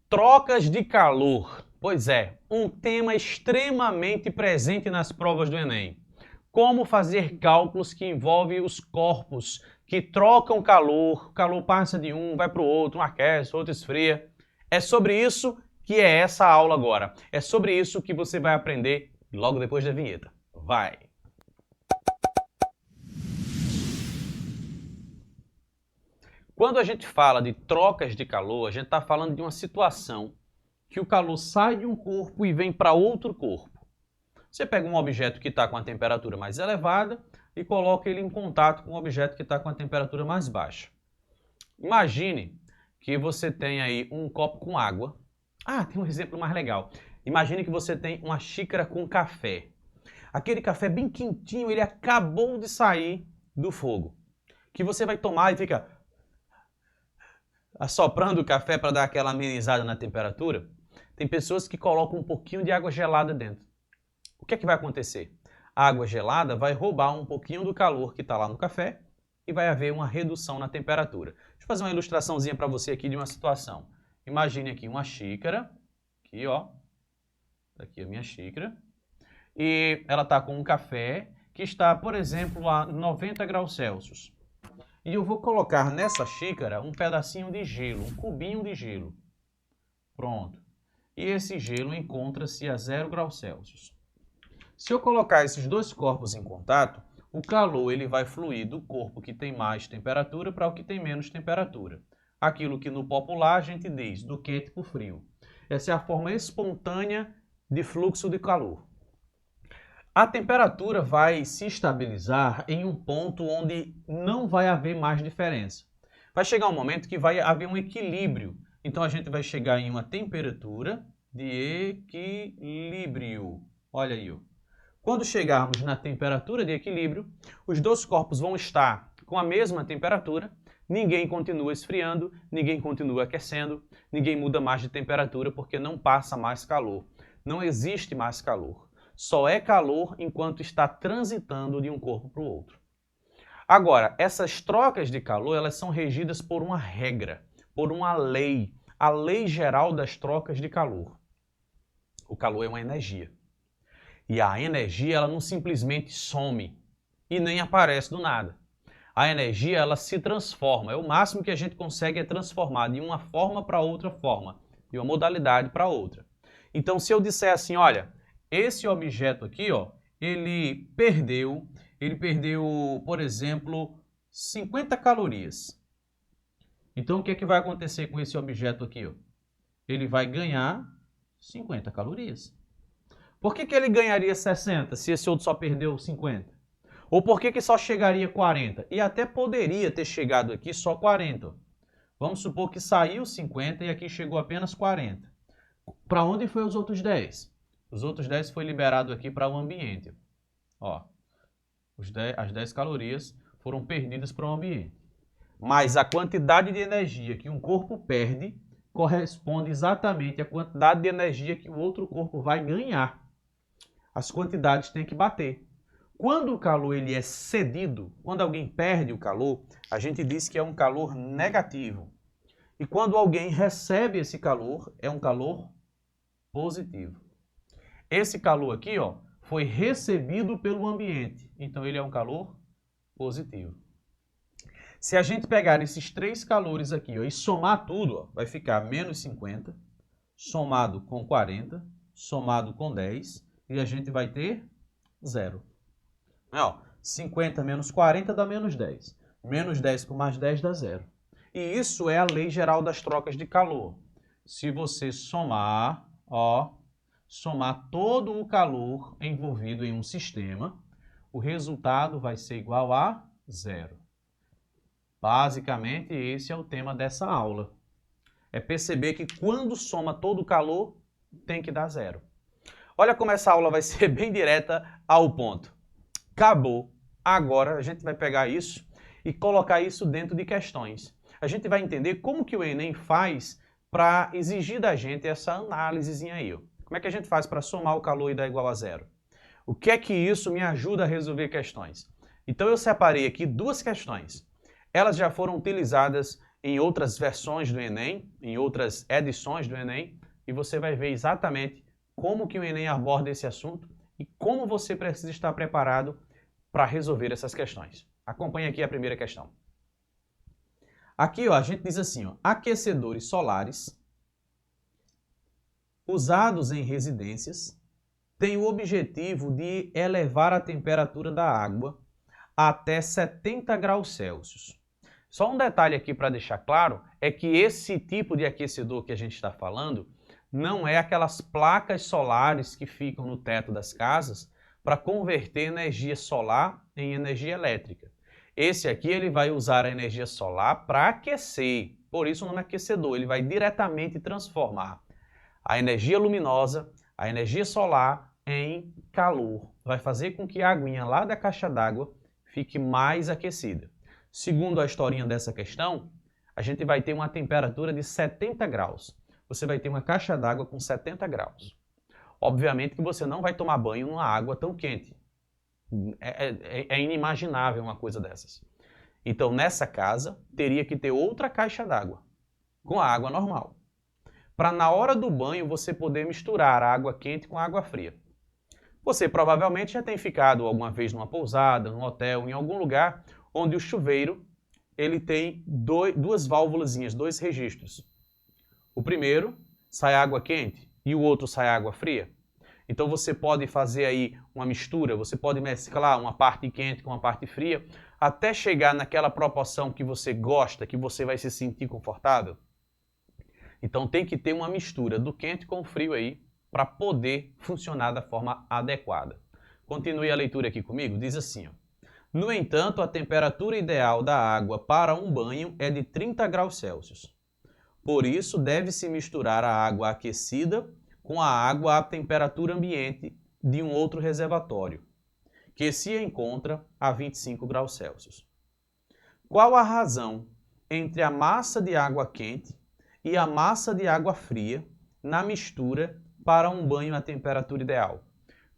Trocas de calor. Pois é, um tema extremamente presente nas provas do Enem. Como fazer cálculos que envolvem os corpos que trocam calor, o calor passa de um, vai para o outro, um aquece, o outro esfria. É sobre isso que é essa aula agora. É sobre isso que você vai aprender logo depois da vinheta. Vai! Quando a gente fala de trocas de calor, a gente está falando de uma situação que o calor sai de um corpo e vem para outro corpo. Você pega um objeto que está com a temperatura mais elevada e coloca ele em contato com um objeto que está com a temperatura mais baixa. Imagine que você tem aí um copo com água. Ah, tem um exemplo mais legal. Imagine que você tem uma xícara com café. Aquele café bem quentinho, ele acabou de sair do fogo. Que você vai tomar e fica assoprando o café para dar aquela amenizada na temperatura. Tem pessoas que colocam um pouquinho de água gelada dentro. O que é que vai acontecer? A água gelada vai roubar um pouquinho do calor que está lá no café e vai haver uma redução na temperatura. Deixa eu fazer uma ilustraçãozinha para você aqui de uma situação. Imagine aqui uma xícara, aqui ó, aqui a minha xícara, e ela está com um café que está, por exemplo, a 90 graus Celsius. E eu vou colocar nessa xícara um pedacinho de gelo, um cubinho de gelo. Pronto. E esse gelo encontra-se a 0 graus Celsius. Se eu colocar esses dois corpos em contato, o calor ele vai fluir do corpo que tem mais temperatura para o que tem menos temperatura. Aquilo que no popular a gente diz do quente para o frio. Essa é a forma espontânea de fluxo de calor. A temperatura vai se estabilizar em um ponto onde não vai haver mais diferença. Vai chegar um momento que vai haver um equilíbrio. Então a gente vai chegar em uma temperatura de equilíbrio. Olha aí, ó. Quando chegarmos na temperatura de equilíbrio, os dois corpos vão estar com a mesma temperatura, ninguém continua esfriando, ninguém continua aquecendo, ninguém muda mais de temperatura porque não passa mais calor. Não existe mais calor. Só é calor enquanto está transitando de um corpo para o outro. Agora, essas trocas de calor, elas são regidas por uma regra, por uma lei, a lei geral das trocas de calor. O calor é uma energia. E a energia, ela não simplesmente some e nem aparece do nada. A energia, ela se transforma. É o máximo que a gente consegue é transformar de uma forma para outra forma, de uma modalidade para outra. Então, se eu disser assim, olha, esse objeto aqui, ó, ele perdeu, por exemplo, 50 calorias. Então, o que é que vai acontecer com esse objeto aqui, ó? Ele vai ganhar 50 calorias. Por que ele ganharia 60 se esse outro só perdeu 50? Ou por que só chegaria 40? E até poderia ter chegado aqui só 40. Vamos supor que saiu 50 e aqui chegou apenas 40. Para onde foi os outros 10? Os outros 10 foi liberado aqui para o ambiente. Ó, as 10 calorias foram perdidas para o ambiente. Mas a quantidade de energia que um corpo perde corresponde exatamente à quantidade de energia que o outro corpo vai ganhar. As quantidades têm que bater. Quando o calor ele é cedido, quando alguém perde o calor, a gente diz que é um calor negativo. E quando alguém recebe esse calor, é um calor positivo. Esse calor aqui, ó, foi recebido pelo ambiente, então ele é um calor positivo. Se a gente pegar esses três calores aqui, ó, e somar tudo, ó, vai ficar menos 50, somado com 40, somado com 10, e a gente vai ter 0. Ó, 50 menos 40 dá menos 10. Menos 10 com mais 10 dá 0. E isso é a lei geral das trocas de calor. Se você somar, ó, somar todo o calor envolvido em um sistema, o resultado vai ser igual a 0. Basicamente, esse é o tema dessa aula. É perceber que quando soma todo o calor, tem que dar 0. Olha como essa aula vai ser bem direta ao ponto. Acabou. Agora a gente vai pegar isso e colocar isso dentro de questões. A gente vai entender como que o Enem faz para exigir da gente essa análisezinha aí. Ó. Como é que a gente faz para somar o calor e dar igual a 0? O que é que isso me ajuda a resolver questões? Então eu separei aqui duas questões. Elas já foram utilizadas em outras versões do Enem, em outras edições do Enem, e você vai ver exatamente como que o Enem aborda esse assunto e como você precisa estar preparado para resolver essas questões. Acompanhe aqui a primeira questão. Aqui, ó, a gente diz assim, ó, aquecedores solares usados em residências têm o objetivo de elevar a temperatura da água até 70 graus Celsius. Só um detalhe aqui para deixar claro, é que esse tipo de aquecedor que a gente está falando não é aquelas placas solares que ficam no teto das casas para converter energia solar em energia elétrica. Esse aqui ele vai usar a energia solar para aquecer, por isso o nome é aquecedor, ele vai diretamente transformar a energia luminosa, a energia solar em calor. Vai fazer com que a aguinha lá da caixa d'água fique mais aquecida. Segundo a historinha dessa questão, a gente vai ter uma temperatura de 70 graus. Você vai ter uma caixa d'água com 70 graus. Obviamente que você não vai tomar banho numa água tão quente. É inimaginável uma coisa dessas. Então, nessa casa, teria que ter outra caixa d'água, com a água normal. Para na hora do banho, você poder misturar a água quente com a água fria. Você provavelmente já tem ficado alguma vez numa pousada, num hotel, em algum lugar onde o chuveiro ele tem duas válvulazinhas, dois registros. O primeiro sai água quente e o outro sai água fria. Então você pode fazer aí uma mistura, você pode mesclar uma parte quente com uma parte fria, até chegar naquela proporção que você gosta, que você vai se sentir confortável. Então tem que ter uma mistura do quente com o frio aí, para poder funcionar da forma adequada. Continue a leitura aqui comigo, diz assim, ó. No entanto, a temperatura ideal da água para um banho é de 30 graus Celsius. Por isso, deve-se misturar a água aquecida com a água à temperatura ambiente de um outro reservatório, que se encontra a 25 graus Celsius. Qual a razão entre a massa de água quente e a massa de água fria na mistura para um banho à temperatura ideal?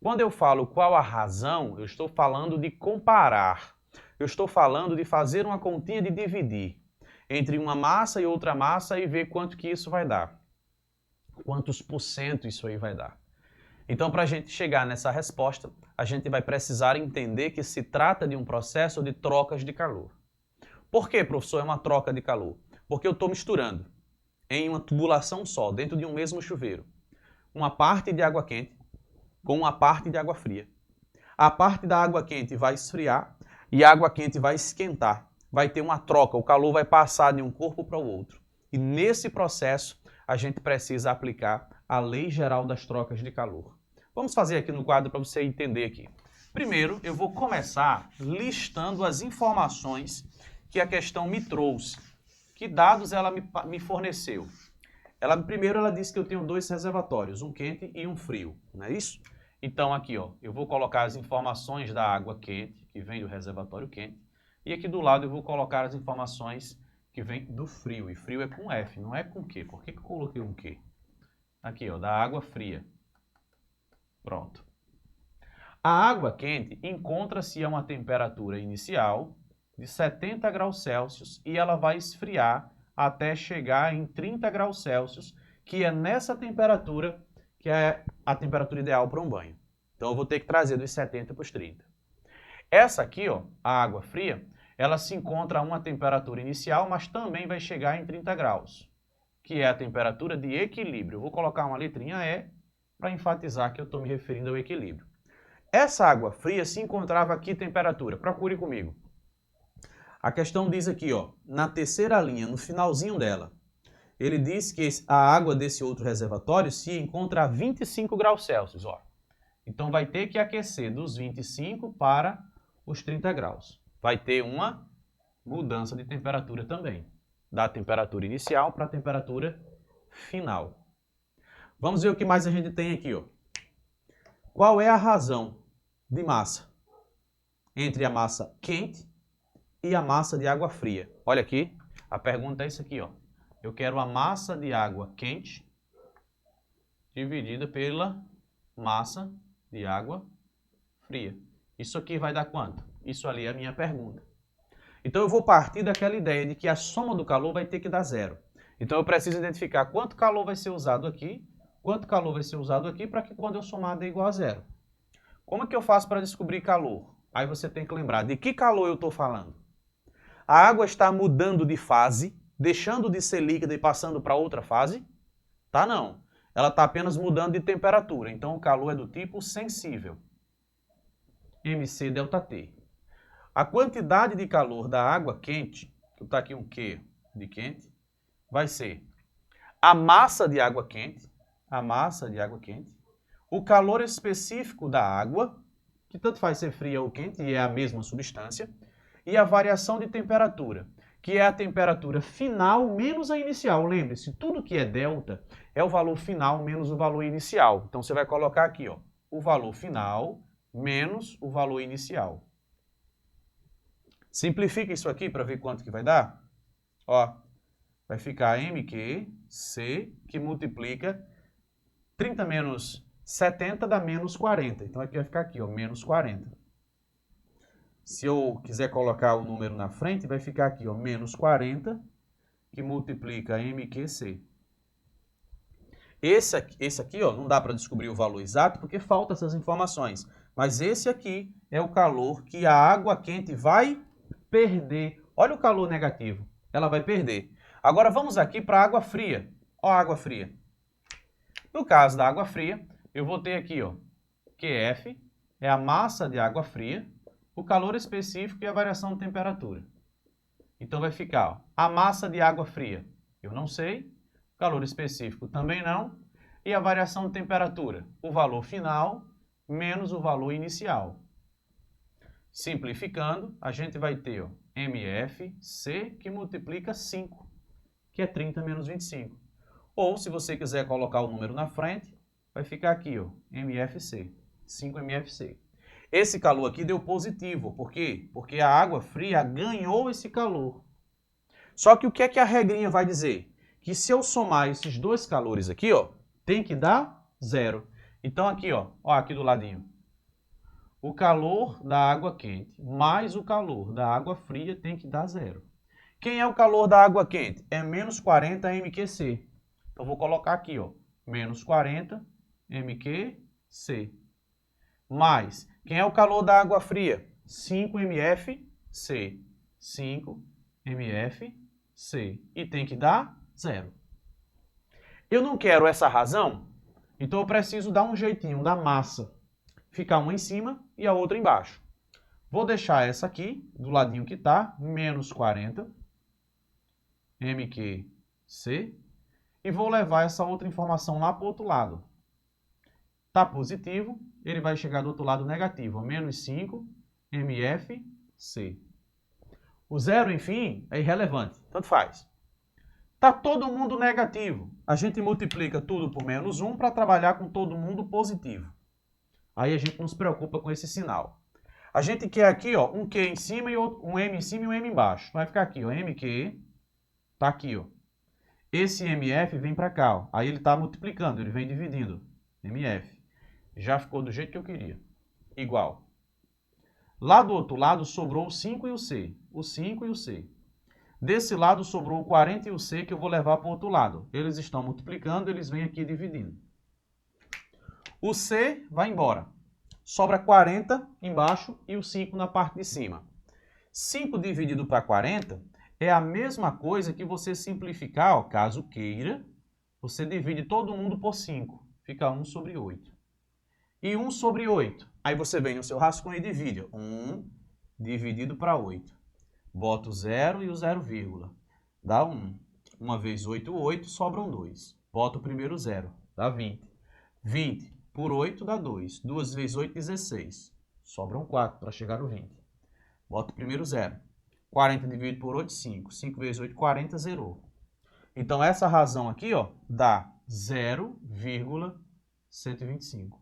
Quando eu falo qual a razão, eu estou falando de comparar. Eu estou falando de fazer uma continha de dividir entre uma massa e outra massa e ver quanto que isso vai dar. Quantos por cento isso aí vai dar. Então, para a gente chegar nessa resposta, a gente vai precisar entender que se trata de um processo de trocas de calor. Por que, professor, é uma troca de calor? Porque eu estou misturando em uma tubulação só, dentro de um mesmo chuveiro, uma parte de água quente com uma parte de água fria. A parte da água quente vai esfriar e a água quente vai esquentar. Vai ter uma troca, o calor vai passar de um corpo para o outro. E nesse processo, a gente precisa aplicar a Lei Geral das Trocas de Calor. Vamos fazer aqui no quadro para você entender aqui. Primeiro, eu vou começar listando as informações que a questão me trouxe. Que dados ela me forneceu? Primeiro ela disse que eu tenho dois reservatórios, um quente e um frio, não é isso? Então aqui, ó, eu vou colocar as informações da água quente, que vem do reservatório quente, e aqui do lado eu vou colocar as informações que vem do frio, e frio é com F, não é com Q. Por que eu coloquei um Q? Aqui, ó, da água fria. Pronto. A água quente encontra-se a uma temperatura inicial de 70 graus Celsius e ela vai esfriar até chegar em 30 graus Celsius, que é nessa temperatura que é a temperatura ideal para um banho. Então eu vou ter que trazer dos 70 para os 30. Essa aqui, ó, a água fria, ela se encontra a uma temperatura inicial, mas também vai chegar em 30 graus, que é a temperatura de equilíbrio. Eu vou colocar uma letrinha E para enfatizar que eu estou me referindo ao equilíbrio. Essa água fria se encontrava aqui temperatura. Procure comigo. A questão diz aqui, ó, na terceira linha, no finalzinho dela, ele diz que a água desse outro reservatório se encontra a 25 graus Celsius. Ó. Então vai ter que aquecer dos 25 para os 30 graus. Vai ter uma mudança de temperatura também, da temperatura inicial para a temperatura final. Vamos ver o que mais a gente tem aqui. Ó. Qual é a razão de massa entre a massa quente e a massa de água fria? Olha aqui, a pergunta é isso aqui, ó. Eu quero a massa de água quente dividida pela massa de água fria. Isso aqui vai dar quanto? Isso ali é a minha pergunta. Então eu vou partir daquela ideia de que a soma do calor vai ter que dar zero. Então eu preciso identificar quanto calor vai ser usado aqui, quanto calor vai ser usado aqui, para que quando eu somar dê igual a zero. Como é que eu faço para descobrir calor? Aí você tem que lembrar de que calor eu estou falando. A água está mudando de fase, deixando de ser líquida e passando para outra fase? Tá não. Ela está apenas mudando de temperatura, então o calor é do tipo sensível. mc∆T. A quantidade de calor da água quente, que está aqui um Q de quente, vai ser a massa de água quente, o calor específico da água, que tanto faz ser fria ou quente, e é a mesma substância, e a variação de temperatura, que é a temperatura final menos a inicial. Lembre-se, tudo que é delta é o valor final menos o valor inicial. Então você vai colocar aqui, ó, o valor final menos o valor inicial. Simplifica isso aqui para ver quanto que vai dar. Ó, vai ficar mqc, que multiplica 30 menos 70 dá menos 40. Então aqui vai ficar aqui, ó, menos 40. Se eu quiser colocar o número na frente, vai ficar aqui, ó, menos 40, que multiplica mqc. Esse aqui, ó, não dá para descobrir o valor exato porque faltam essas informações. Mas esse aqui é o calor que a água quente vai perder. Olha o calor negativo. Ela vai perder. Agora vamos aqui para a água fria. Ó a água fria. No caso da água fria, eu vou ter aqui, ó, QF é a massa de água fria, o calor específico e a variação de temperatura. Então vai ficar, ó, a massa de água fria, eu não sei, o calor específico também não, e a variação de temperatura, o valor final menos o valor inicial. Simplificando, a gente vai ter, ó, MFC que multiplica 5, que é 30 menos 25. Ou, se você quiser colocar o número na frente, vai ficar aqui, ó, MFC, 5 MFC. Esse calor aqui deu positivo. Por quê? Porque a água fria ganhou esse calor. Só que o que é que a regrinha vai dizer? Que se eu somar esses dois calores aqui, ó, tem que dar zero. Então aqui, ó aqui do ladinho. O calor da água quente mais o calor da água fria tem que dar zero. Quem é o calor da água quente? É menos 40 MQC. Então vou colocar aqui, ó, menos 40 MQC. Mais, quem é o calor da água fria? 5 MFC. 5 MFC. E tem que dar zero. Eu não quero essa razão, então eu preciso dar um jeitinho da massa. Ficar uma em cima e a outra embaixo. Vou deixar essa aqui, do ladinho que está, menos 40 MQC. E vou levar essa outra informação lá para o outro lado. Está positivo, ele vai chegar do outro lado negativo, menos 5 MFC. O zero, enfim, é irrelevante, tanto faz. Está todo mundo negativo. A gente multiplica tudo por menos 1 para trabalhar com todo mundo positivo. Aí a gente não se preocupa com esse sinal. A gente quer aqui, ó, um Q em cima e outro, um M em cima e um M embaixo. Vai ficar aqui, ó, MQ, tá aqui, ó. Esse MF vem para cá, ó. Aí ele está multiplicando, ele vem dividindo. MF. Já ficou do jeito que eu queria. Igual. Lá do outro lado sobrou o 5 e o C. O 5 e o C. Desse lado sobrou o 40 e o C que eu vou levar para o outro lado. Eles estão multiplicando, eles vêm aqui dividindo. O C vai embora. Sobra 40 embaixo e o 5 na parte de cima. 5 dividido para 40 é a mesma coisa que você simplificar, ó, caso queira, você divide todo mundo por 5. Fica 1 sobre 8. E 1 sobre 8. Aí você vem no seu rascunho e divide. 1 dividido para 8. Bota o 0 e o 0, dá 1. 1 vezes 8, 8, sobram 2. Bota o primeiro 0, dá 20. 20 por 8 dá 2. 2 vezes 8, 16. Sobram 4 para chegar no 20. Bota o primeiro 0. 40 dividido por 8, 5. 5 vezes 8, 40, zerou. Então essa razão aqui, ó, dá 0,125.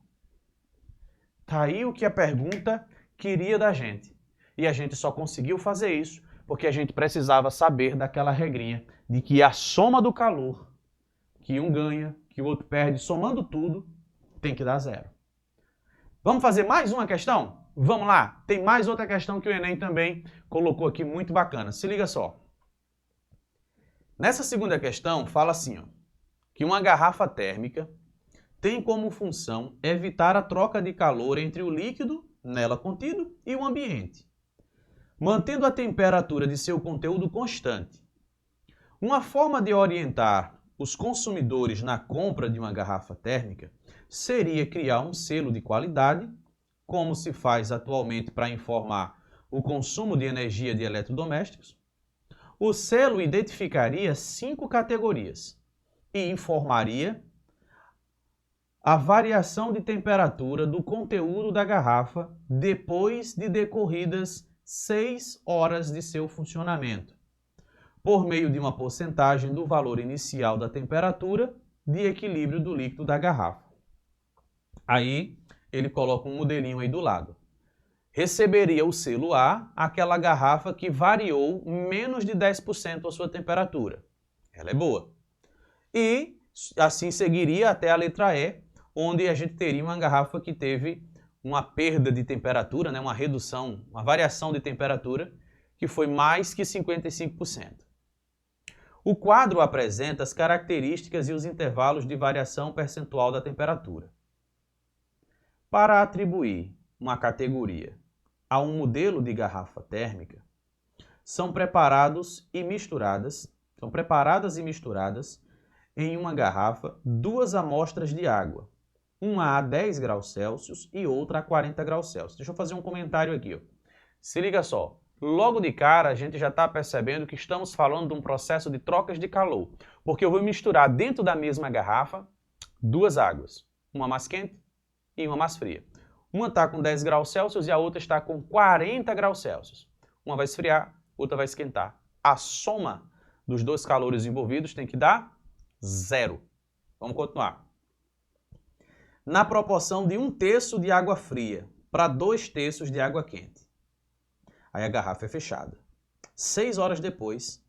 Tá aí o que a pergunta queria da gente. E a gente só conseguiu fazer isso porque a gente precisava saber daquela regrinha de que a soma do calor, que um ganha, que o outro perde, somando tudo, tem que dar zero. Vamos fazer mais uma questão? vamos lá. Tem mais outra questão que o Enem também colocou aqui muito bacana. Se liga só. Nessa segunda questão, fala assim, ó, que uma garrafa térmica tem como função evitar a troca de calor entre o líquido nela contido e o ambiente, mantendo a temperatura de seu conteúdo constante. Uma forma de orientar os consumidores na compra de uma garrafa térmica seria criar um selo de qualidade, como se faz atualmente para informar o consumo de energia de eletrodomésticos. O selo identificaria 5 categorias e informaria a variação de temperatura do conteúdo da garrafa depois de decorridas 6 horas de seu funcionamento, por meio de uma porcentagem do valor inicial da temperatura de equilíbrio do líquido da garrafa. Aí ele coloca um modelinho aí do lado. Receberia o selo A aquela garrafa que variou menos de 10% a sua temperatura. Ela é boa. E assim seguiria até a letra E, onde a gente teria uma garrafa que teve uma perda de temperatura, né, uma redução, uma variação de temperatura, que foi mais que 55%. O quadro apresenta as características e os intervalos de variação percentual da temperatura. Para atribuir uma categoria a um modelo de garrafa térmica, são preparadas e misturadas em uma garrafa 2 amostras de água, uma a 10 graus Celsius e outra a 40 graus Celsius. Deixa eu fazer um comentário aqui. Ó. Se liga só. Logo de cara, a gente já está percebendo que estamos falando de um processo de trocas de calor, porque eu vou misturar dentro da mesma garrafa 2 águas, uma mais quente e uma mais fria. Uma está com 10 graus Celsius e a outra está com 40 graus Celsius. Uma vai esfriar, outra vai esquentar. A soma dos 2 calores envolvidos tem que dar 0. Vamos continuar. Na proporção de 1/3 de água fria para 2/3 de água quente. Aí a garrafa é fechada. 6 horas depois,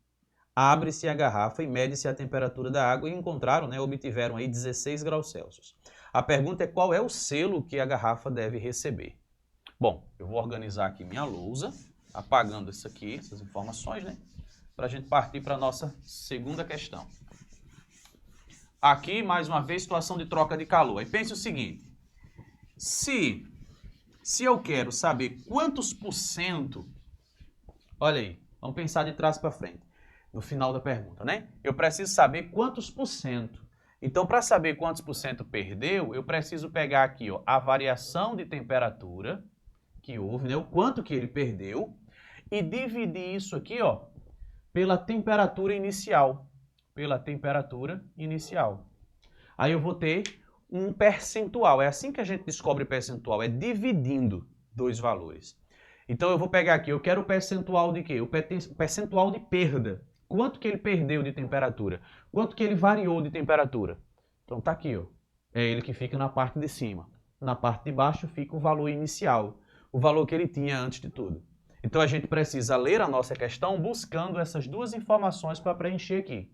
abre-se a garrafa e mede-se a temperatura da água e encontraram, né, obtiveram aí 16 graus Celsius. A pergunta é qual é o selo que a garrafa deve receber. Bom, eu vou organizar aqui minha lousa, apagando isso aqui, essas informações, né, para a gente partir para a nossa segunda questão. Aqui, mais uma vez, situação de troca de calor. Aí pense o seguinte, se eu quero saber quantos por cento, olha aí, vamos pensar de trás para frente, no final da pergunta, né? Eu preciso saber quantos por cento. Então, para saber quantos por cento perdeu, eu preciso pegar aqui, ó, a variação de temperatura que houve, né? O quanto que ele perdeu, e dividir isso aqui, ó, pela temperatura inicial. Pela temperatura inicial. Aí eu vou ter um percentual. É assim que a gente descobre percentual, é dividindo 2 valores. Então eu vou pegar aqui, eu quero o percentual de quê? O percentual de perda. Quanto que ele perdeu de temperatura? Quanto que ele variou de temperatura? Então tá aqui, ó. É ele que fica na parte de cima. Na parte de baixo fica o valor inicial, o valor que ele tinha antes de tudo. Então a gente precisa ler a nossa questão buscando essas 2 informações para preencher aqui.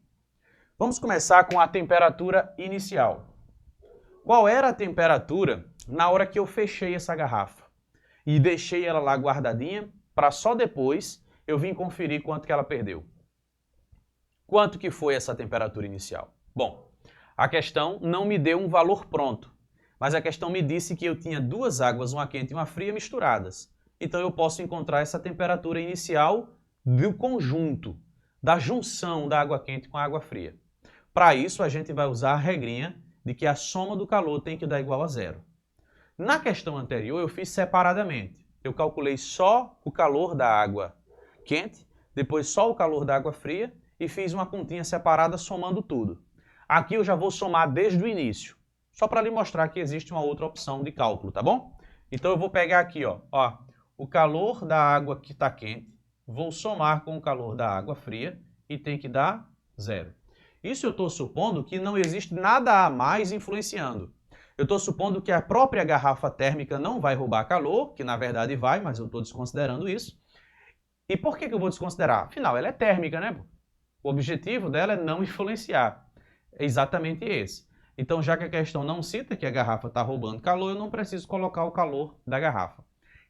Vamos começar com a temperatura inicial. Qual era a temperatura na hora que eu fechei essa garrafa? E deixei ela lá guardadinha para só depois eu vim conferir quanto que ela perdeu. Quanto que foi essa temperatura inicial? Bom, a questão não me deu um valor pronto, mas a questão me disse que eu tinha 2 águas, uma quente e uma fria, misturadas. Então eu posso encontrar essa temperatura inicial do conjunto, da junção da água quente com a água fria. Para isso, a gente vai usar a regrinha de que a soma do calor tem que dar igual a 0. Na questão anterior, eu fiz separadamente. Eu calculei só o calor da água quente, depois só o calor da água fria e fiz uma continha separada somando tudo. Aqui eu já vou somar desde o início, só para lhe mostrar que existe uma outra opção de cálculo, tá bom? Então eu vou pegar aqui, ó, o calor da água que está quente, vou somar com o calor da água fria e tem que dar 0. Isso eu estou supondo que não existe nada a mais influenciando. Eu estou supondo que a própria garrafa térmica não vai roubar calor, que na verdade vai, mas eu estou desconsiderando isso. E por que eu vou desconsiderar? Afinal, ela é térmica, né? O objetivo dela é não influenciar. É exatamente esse. Então, já que a questão não cita que a garrafa está roubando calor, eu não preciso colocar o calor da garrafa.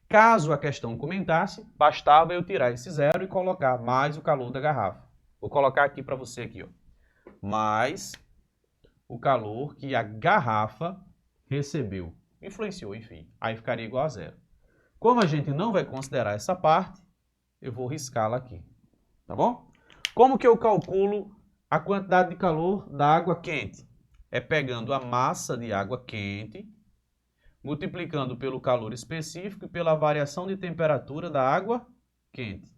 Caso a questão comentasse, bastava eu tirar esse zero e colocar mais o calor da garrafa. Vou colocar aqui para você aqui, ó. Mais o calor que a garrafa recebeu. Influenciou, enfim. Aí ficaria igual a zero. Como a gente não vai considerar essa parte, eu vou riscá-la aqui. Tá bom? Como que eu calculo a quantidade de calor da água quente? É pegando a massa de água quente, multiplicando pelo calor específico e pela variação de temperatura da água quente.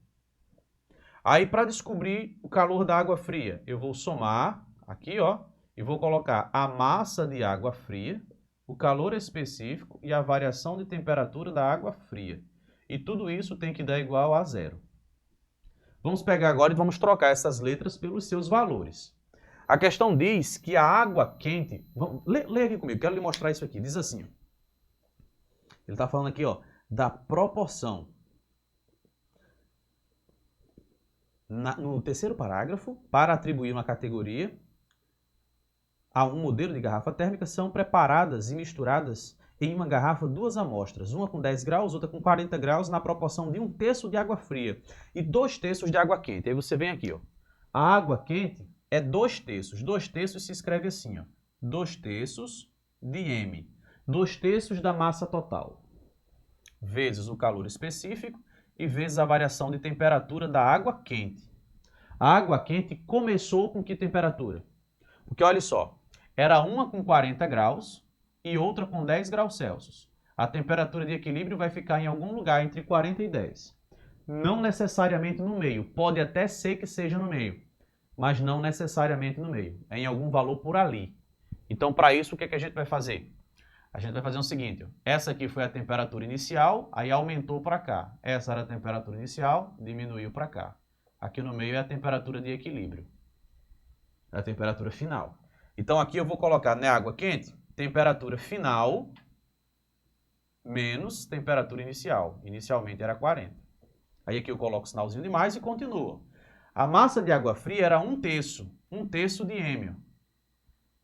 Aí, para descobrir o calor da água fria, eu vou somar aqui, ó, e vou colocar a massa de água fria, o calor específico e a variação de temperatura da água fria. E tudo isso tem que dar igual a zero. Vamos pegar agora e vamos trocar essas letras pelos seus valores. A questão diz que a água quente... Lê aqui comigo, quero lhe mostrar isso aqui. Diz assim, ó. Ele está falando aqui, ó, da proporção. No terceiro parágrafo, para atribuir uma categoria a um modelo de garrafa térmica, são preparadas e misturadas em uma garrafa duas amostras, uma com 10 graus, outra com 40 graus, na proporção de 1/3 de água fria e 2/3 de água quente. Aí você vem aqui, ó. A água quente é 2/3. 2/3 se escreve assim, ó. 2/3 de M. 2/3 da massa total. Vezes o calor específico e vezes a variação de temperatura da água quente. A água quente começou com que temperatura? Porque olha só, era uma com 40 graus e outra com 10 graus Celsius. A temperatura de equilíbrio vai ficar em algum lugar entre 40 e 10. Não necessariamente no meio, pode até ser que seja no meio, mas não necessariamente no meio, é em algum valor por ali. Então, para isso, o que a gente vai fazer? A gente vai fazer o seguinte, ó. Essa aqui foi a temperatura inicial, aí aumentou para cá. Essa era a temperatura inicial, diminuiu para cá. Aqui no meio é a temperatura de equilíbrio. É a temperatura final. Então aqui eu vou colocar na água quente, temperatura final menos temperatura inicial. Inicialmente era 40. Aí aqui eu coloco o sinalzinho de mais e continua. A massa de água fria era 1/3. 1/3 de M.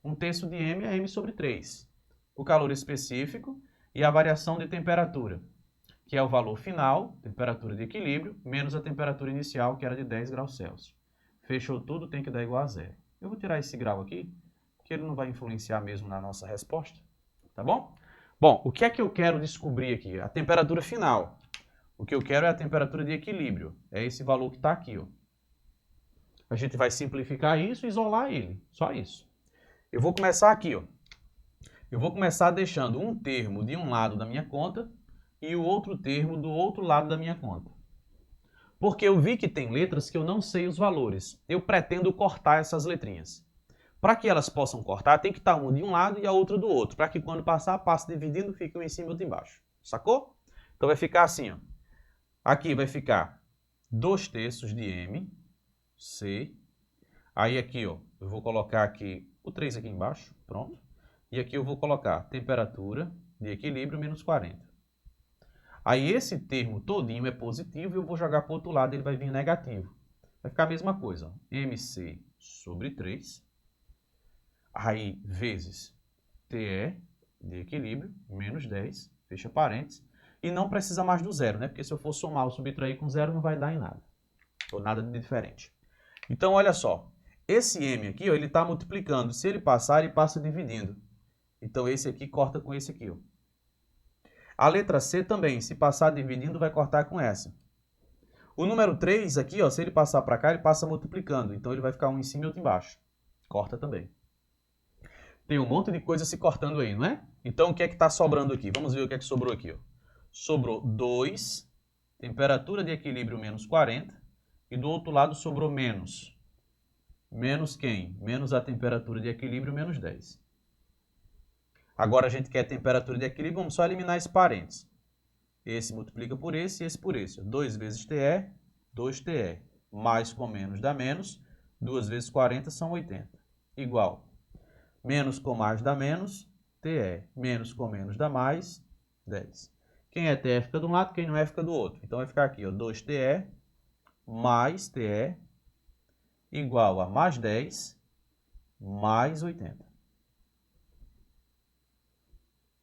1/3 de M é M sobre 3. O calor específico e a variação de temperatura, que é o valor final, temperatura de equilíbrio, menos a temperatura inicial, que era de 10 graus Celsius. Fechou tudo, tem que dar igual a zero. Eu vou tirar esse grau aqui, que ele não vai influenciar mesmo na nossa resposta, tá bom? Bom, o que é que eu quero descobrir aqui? A temperatura final. O que eu quero é a temperatura de equilíbrio. É esse valor que está aqui, ó. A gente vai simplificar isso e isolar ele, só isso. Eu vou começar aqui, ó. Eu vou começar deixando um termo de um lado da minha conta e o outro termo do outro lado da minha conta. Porque eu vi que tem letras que eu não sei os valores. Eu pretendo cortar essas letrinhas. Para que elas possam cortar, tem que estar uma de um lado e a outra do outro. Para que quando passar, passe dividindo, fique um em cima e outro embaixo. Sacou? Então vai ficar assim, ó. Aqui vai ficar 2/3 de M, C. Aí aqui, ó, eu vou colocar aqui o 3 aqui embaixo, pronto. E aqui eu vou colocar temperatura de equilíbrio menos 40. Aí esse termo todinho é positivo e eu vou jogar para o outro lado, ele vai vir negativo. Vai ficar a mesma coisa, ó. MC sobre 3. Aí vezes TE de equilíbrio, menos 10, fecha parênteses. E não precisa mais do zero, né? Porque se eu for somar ou subtrair com zero, não vai dar em nada. Ou nada de diferente. Então, olha só. Esse M aqui, ó, ele está multiplicando. Se ele passar, ele passa dividindo. Então, esse aqui corta com esse aqui, ó. A letra C também, se passar dividindo, vai cortar com essa. O número 3 aqui, ó, se ele passar para cá, ele passa multiplicando. Então, ele vai ficar um em cima e outro embaixo. Corta também. Tem um monte de coisa se cortando aí, não é? Então, o que é que está sobrando aqui? Vamos ver o que é que sobrou aqui, ó. Sobrou 2, temperatura de equilíbrio menos 40, e do outro lado sobrou menos. Menos quem? Menos a temperatura de equilíbrio, menos 10. Agora a gente quer a temperatura de equilíbrio, vamos só eliminar esse parênteses. Esse multiplica por esse e esse por esse. 2 vezes TE, 2TE. Mais com menos dá menos. 2 vezes 40 são 80. Igual. Menos com mais dá menos, TE. Menos com menos dá mais, 10. Quem é TE fica de um lado, quem não é fica do outro. Então vai ficar aqui, ó, 2TE mais TE igual a mais 10 mais 80.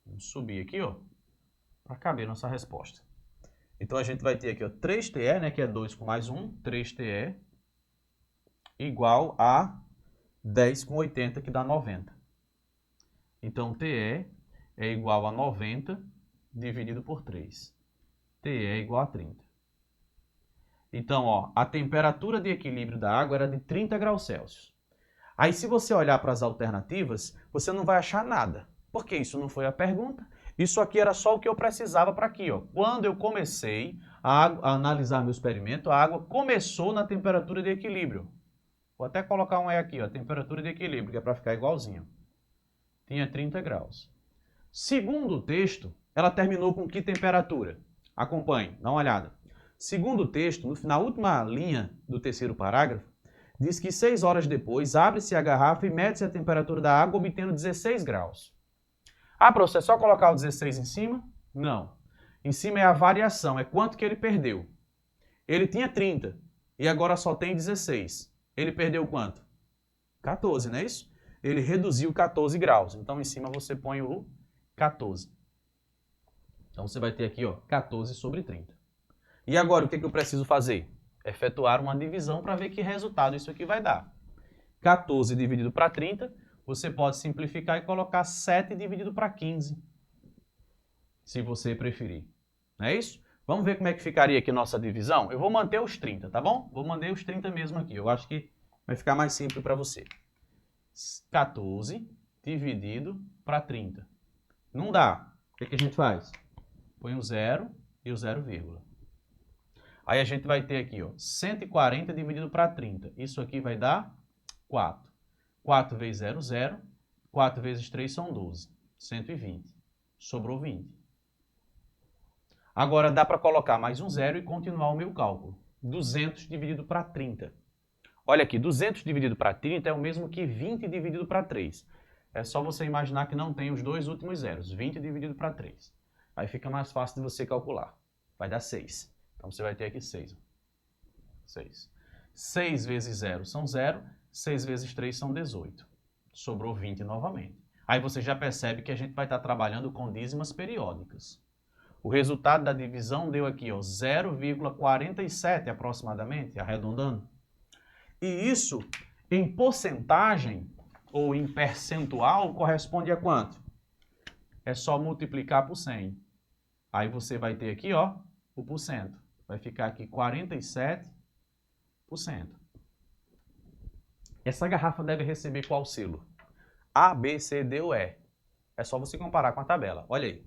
Vamos subir aqui, ó, para caber nossa resposta. Então a gente vai ter aqui, ó, 3TE, né, que é 2 com mais 1, 3TE, igual a 10 com 80, que dá 90. Então TE é igual a 90 dividido por 3. TE é igual a 30. Então, ó, a temperatura de equilíbrio da água era de 30 graus Celsius. Aí, se você olhar para as alternativas, você não vai achar nada. Porque isso não foi a pergunta. Isso aqui era só o que eu precisava para aqui, ó. Quando eu comecei a analisar meu experimento, a água começou na temperatura de equilíbrio. Vou até colocar um E aqui, ó, temperatura de equilíbrio, que é para ficar igualzinho. Tinha 30 graus. Segundo o texto, ela terminou com que temperatura? Acompanhe, dá uma olhada. Segundo o texto, na última linha do terceiro parágrafo, diz que 6 horas depois abre-se a garrafa e mede-se a temperatura da água, obtendo 16 graus. Ah, professor, é só colocar o 16 em cima? Não. Em cima é a variação, é quanto que ele perdeu. Ele tinha 30 e agora só tem 16. Ele perdeu quanto? 14, não é isso? Ele reduziu 14 graus. Então, em cima você põe o 14. Então, você vai ter aqui, ó, 14 sobre 30. E agora, o que eu preciso fazer? Efetuar uma divisão para ver que resultado isso aqui vai dar. 14 dividido para 30, você pode simplificar e colocar 7 dividido para 15, se você preferir. Não é isso? Vamos ver como é que ficaria aqui nossa divisão? Eu vou manter os 30, tá bom? Vou manter os 30 mesmo aqui. Eu acho que vai ficar mais simples para você. 14 dividido para 30. Não dá. O que a gente faz? Põe o 0 e o 0, vírgula. Aí a gente vai ter aqui, ó, 140 dividido para 30. Isso aqui vai dar 4. 4 vezes 0, 0. 4 vezes 3 são 12. 120. Sobrou 20. Agora dá para colocar mais um 0 e continuar o meu cálculo. 200 dividido para 30. Olha aqui, 200 dividido para 30 é o mesmo que 20 dividido para 3. É só você imaginar que não tem os dois últimos zeros. 20 dividido para 3. Aí fica mais fácil de você calcular. Vai dar 6. Então, você vai ter aqui 6. 6. 6 vezes 0 são 0. 6 vezes 3 são 18. Sobrou 20 novamente. Aí você já percebe que a gente vai estar trabalhando com dízimas periódicas. O resultado da divisão deu aqui, ó, 0,47 aproximadamente, arredondando. E isso, em porcentagem ou em percentual, corresponde a quanto? É só multiplicar por 100. Aí você vai ter aqui, ó, o porcento. Vai ficar aqui 47%. Essa garrafa deve receber qual selo? A, B, C, D ou E? É só você comparar com a tabela. Olha aí.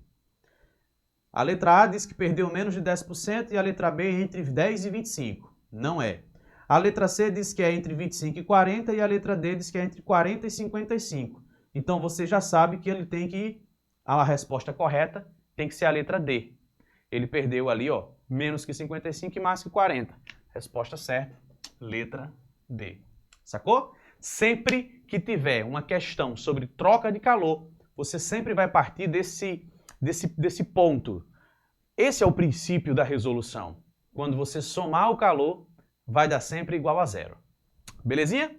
A letra A diz que perdeu menos de 10% e a letra B entre 10 e 25. Não é. A letra C diz que é entre 25 e 40 e a letra D diz que é entre 40 e 55. Então você já sabe que ele tem que a resposta correta tem que ser a letra D. Ele perdeu ali, ó, menos que 55 e mais que 40. Resposta certa, letra D. Sacou? Sempre que tiver uma questão sobre troca de calor, você sempre vai partir desse ponto. Esse é o princípio da resolução. Quando você somar o calor, vai dar sempre igual a 0. Belezinha?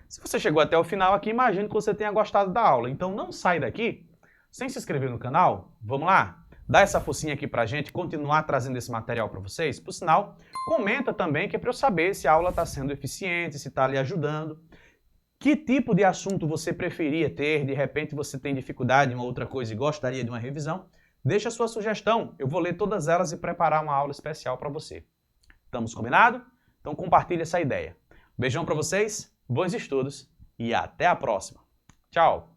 Se você chegou até o final aqui, imagino que você tenha gostado da aula. Então não sai daqui sem se inscrever no canal. Vamos lá? Dá essa focinha aqui pra gente, continuar trazendo esse material para vocês. Por sinal, comenta também que é para eu saber se a aula está sendo eficiente, se está lhe ajudando. Que tipo de assunto você preferia ter? De repente você tem dificuldade em uma outra coisa e gostaria de uma revisão? Deixa a sua sugestão. Eu vou ler todas elas e preparar uma aula especial para você. Estamos combinados? Então compartilhe essa ideia. Beijão para vocês, bons estudos e até a próxima. Tchau!